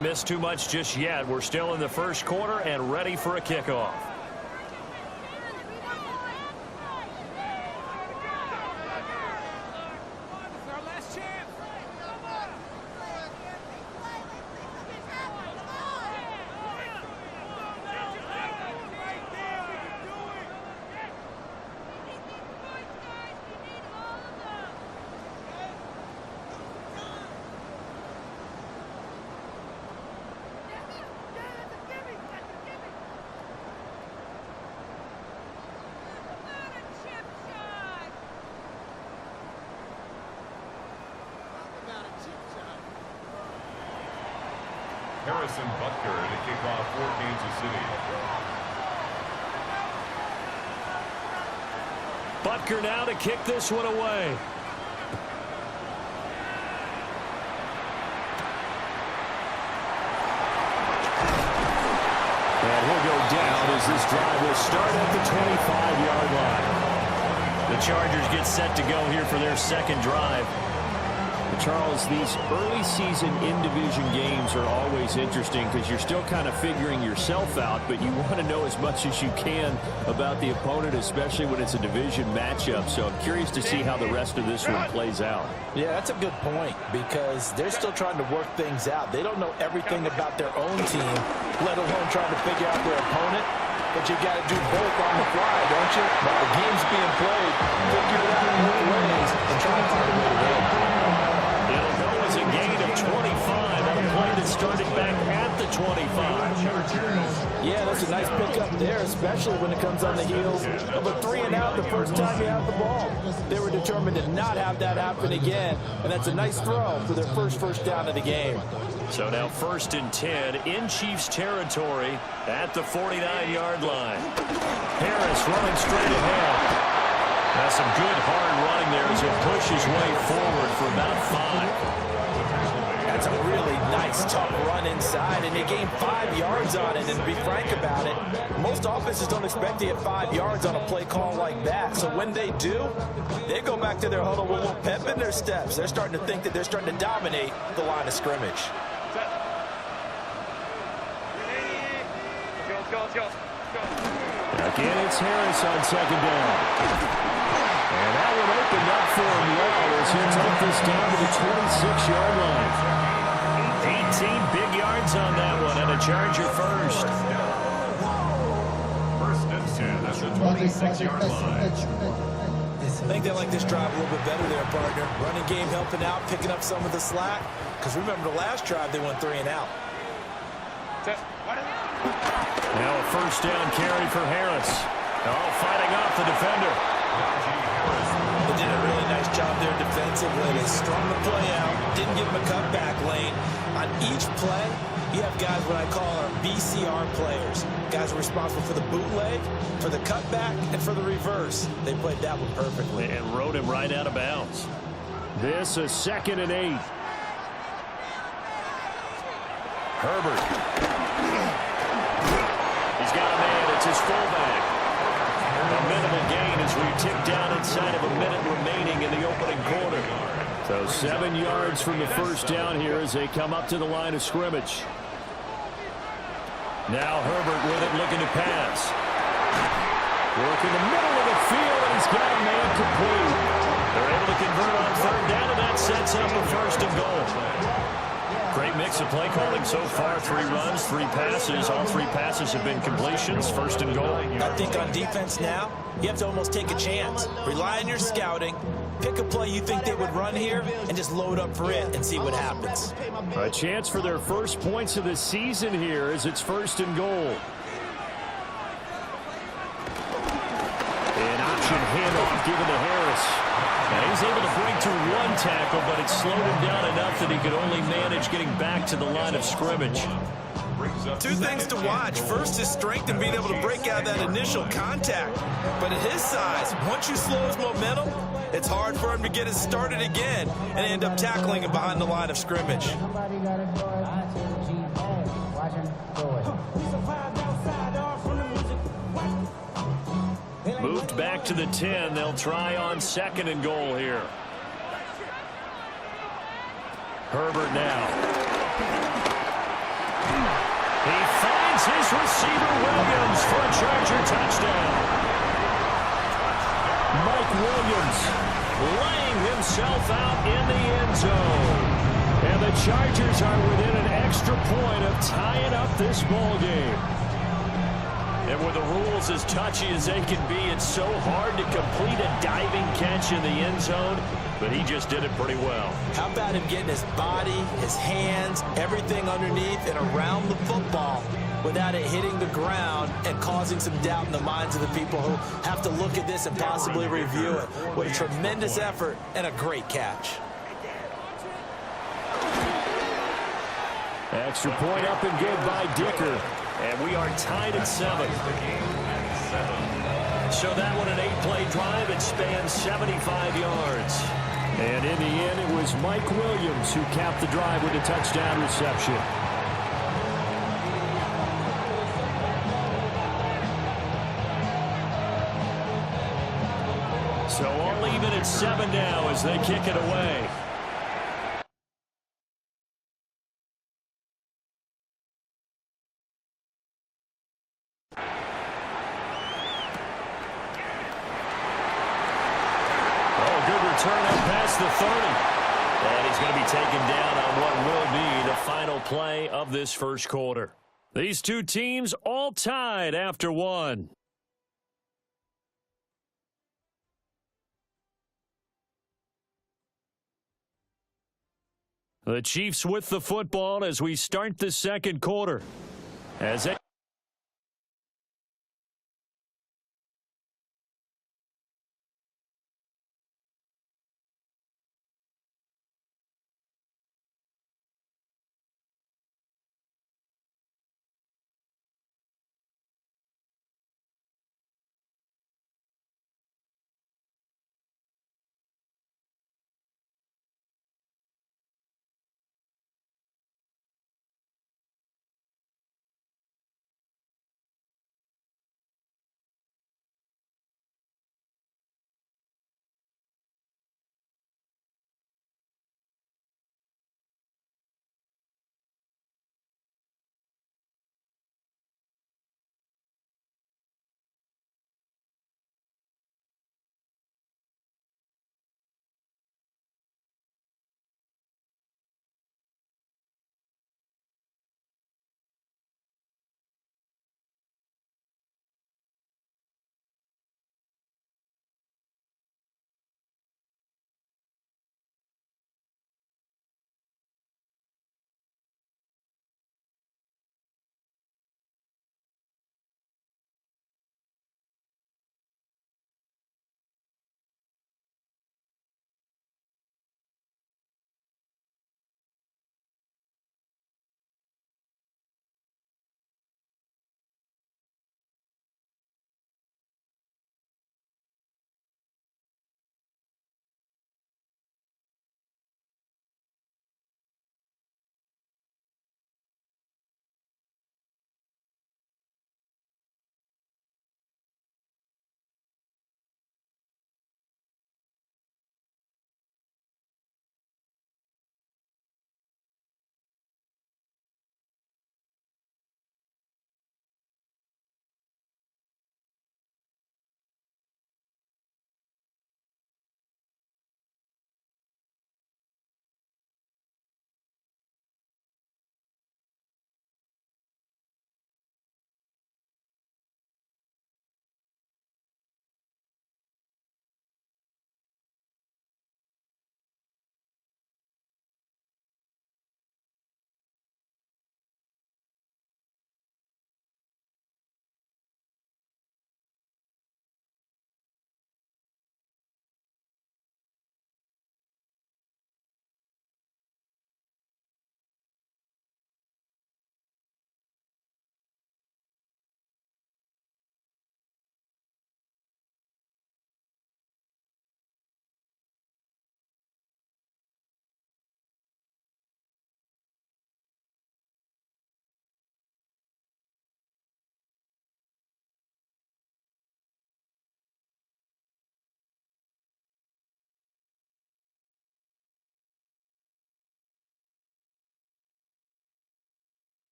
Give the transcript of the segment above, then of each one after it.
Missed too much just yet. We're still in the first quarter and ready for a kickoff. Harrison Butker to kick off for Kansas City. Butker now to kick this one away. And he'll go down as this drive will start at the 25-yard line. The Chargers get set to go here for their second drive. Charles, these early season in-division games are always interesting because you're still kind of figuring yourself out, but you want to know as much as you can about the opponent, especially when it's a division matchup. So I'm curious to see how the rest of this one plays out. Yeah, that's a good point because they're still trying to work things out. They don't know everything about their own team, let alone trying to figure out their opponent. But you got to do both on the fly, don't you? While the game's being played, figure it out in new ways and try to find a way to win. It'll go as a gain of 25 on a play that started back at the 25. Yeah, that's a nice pickup there, especially when it comes on the heels of a 3-and-out the first time you have the ball. They were determined to not have that happen again, and that's a nice throw for their first down of the game. So now 1st and 10 in Chiefs territory at the 49-yard line. Harris running straight ahead. Now some good hard running there as he'll push his way forward for about 5. That's a really nice, tough run inside, and they gained 5 yards on it. And to be frank about it, most offenses don't expect to get 5 yards on a play call like that. So when they do, they go back to their huddle with a little pep in their steps. They're starting to think that they're starting to dominate the line of scrimmage. Again, it's Harris on 2nd down. And that one opened up for him well as he took this down to the 26-yard line. 18 big yards on that one, and a Charger first. 1st and 10 at the 26-yard line. I think they like this drive a little bit better there, partner. Running game helping out, picking up some of the slack. Because remember the last drive, they went 3-and-out. Now a 1st down carry for Harris. Oh, fighting off the defender. They did a really nice job there defensively. They strung the play out, didn't give him a cutback lane. On each play, you have guys what I call our BCR players. Guys are responsible for the bootleg, for the cutback, and for the reverse. They played that one perfectly. And rode him right out of bounds. This is 2nd and 8. Herbert. He's got a man. It's his fullback. A minimal gain as we tick down inside of a minute remaining in the opening quarter. So 7 yards from the 1st down here as they come up to the line of scrimmage. Now Herbert with it, looking to pass. Work in the middle of the field, and he's got a man complete. They're able to convert on 3rd down, and that sets up a 1st and goal. Great mix of play calling so far. 3 runs, 3 passes. All 3 passes have been completions. 1st and goal. I think on defense now, you have to almost take a chance. Rely on your scouting. Pick a play you think they would run here and just load up for it and see what happens. A chance for their first points of the season here as it's 1st and goal. An option handoff given to Harris. And he's able to break through 1 tackle, but it slowed him down enough that he could only manage getting back to the line of scrimmage. 2 things to watch. First, his strength and being able to break out that initial contact. But at his size, once you slow his momentum, it's hard for him to get it started again and end up tackling him behind the line of scrimmage. Moved back to the 10. They'll try on 2nd and goal here. Herbert now. He finds his receiver Williams for a Charger touchdown. Mike Williams laying himself out in the end zone. And the Chargers are within an extra point of tying up this ball game. And with the rules as touchy as they can be, it's so hard to complete a diving catch in the end zone, but he just did it pretty well. How about him getting his body, his hands, everything underneath and around the football without it hitting the ground and causing some doubt in the minds of the people who have to look at this and possibly review it. What a tremendous effort and a great catch. Extra point up and good by Dicker. And we are tied at 7. So that one an 8-play drive. It spans 75 yards. And in the end, it was Mike Williams who capped the drive with a touchdown reception. So all even at 7 now as they kick it away. Turn up past the 30. And he's going to be taken down on what will be the final play of this first quarter. These two teams all tied after 1. The Chiefs with the football as we start the second quarter. As they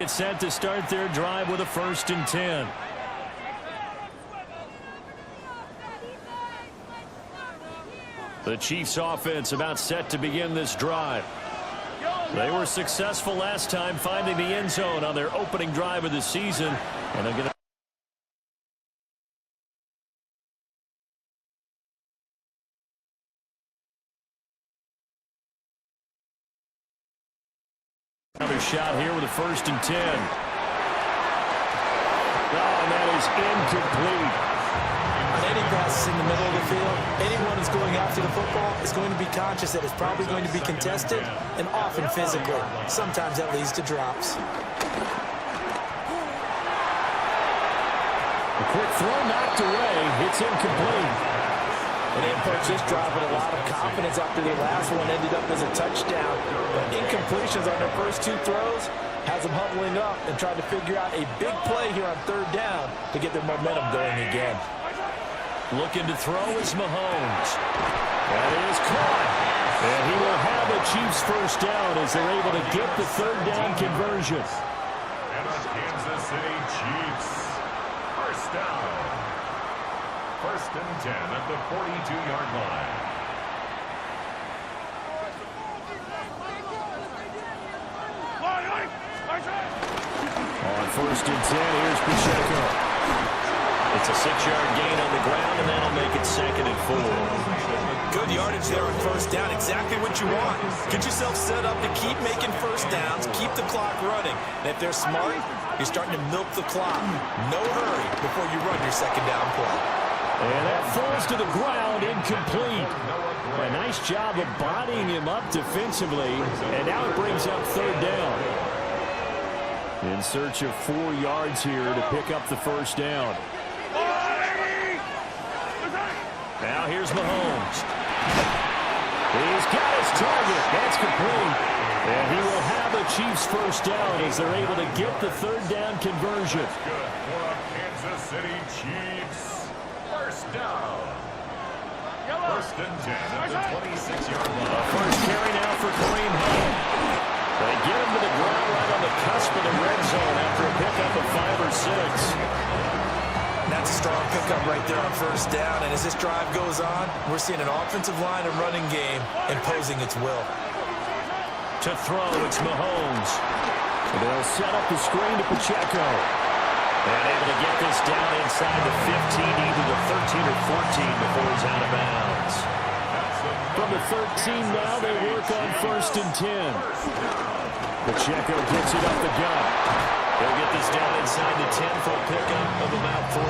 It's set to start their drive with a 1st and 10. The Chiefs offense about set to begin this drive. They were successful last time finding the end zone on their opening drive of the season. And they're going to another shot here with a 1st and 10. Oh, and that is incomplete. On any passes in the middle of the field, anyone who's going after the football is going to be conscious that it's probably going to be contested and often physical. Sometimes that leads to drops. A quick throw knocked away. It's incomplete. And they approached this drive with a lot of confidence after their last one ended up as a touchdown. But incompletions on their first 2 throws has them huddling up and trying to figure out a big play here on 3rd down to get their momentum going again. Looking to throw is Mahomes. That is caught. And he will have the Chiefs' 1st down as they're able to get the 3rd down conversion. And the Kansas City Chiefs. 1st down. 1st and 10 at the 42-yard line. On 1st and 10, here's Pacheco. It's a 6-yard gain on the ground, and that'll make it 2nd and 4. Good yardage there on 1st down. Exactly what you want. Get yourself set up to keep making 1st downs, keep the clock running. And if they're smart, you're starting to milk the clock. No hurry before you run your 2nd down play. And that falls to the ground, incomplete. A nice job of bodying him up defensively, and now it brings up 3rd down. In search of 4 yards here to pick up the 1st down. Now here's Mahomes. He's got his target. That's complete. And he will have the Chiefs' 1st down as they're able to get the 3rd down conversion. That's good for the Kansas City Chiefs. 1st down. 1st and 10 at the 26-yard line. First carry now for Kareem Hunt. They get him to the ground right on the cusp of the red zone after a pickup of 5 or 6. That's a strong pickup right there on 1st down. And as this drive goes on, we're seeing an offensive line and running game imposing its will. To throw, it's Mahomes. So they'll set up the screen to Pacheco. And able to get this down inside the 15, either the 13 or 14 before he's out of bounds. From the 13 now, they work on 1st and 10. Pacheco gets it up the gut. They'll get this down inside the 10 for a pickup of about 3.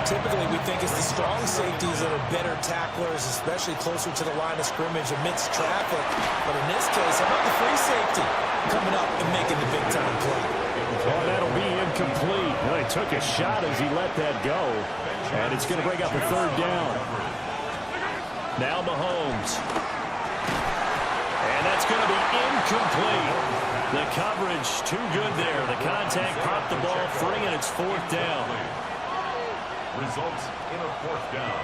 Typically, we think it's the strong safeties that are better tacklers, especially closer to the line of scrimmage amidst traffic. But in this case, how about the free safety coming up and making the big-time play? Oh, that'll be incomplete. Well, he took a shot as he let that go. And it's going to bring up a 3rd down. Now Mahomes. And that's going to be incomplete. The coverage too good there. The contact popped the ball free, and it's 4th down. Results in a 4th down.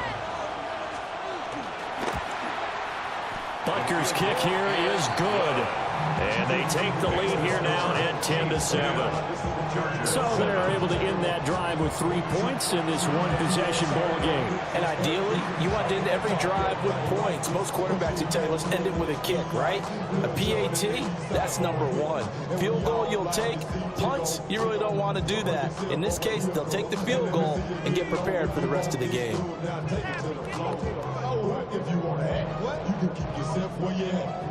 Butker's kick here is good. And they take the lead here now at 10-7. So they're able to end that drive with 3 points in this one-possession ball game. And ideally, you want to end every drive with points. Most quarterbacks would tell you, let's end it with a kick, right? A PAT, that's number 1. Field goal you'll take. Punts, you really don't want to do that. In this case, they'll take the field goal and get prepared for the rest of the game. If you want to act, you can keep yourself where you at.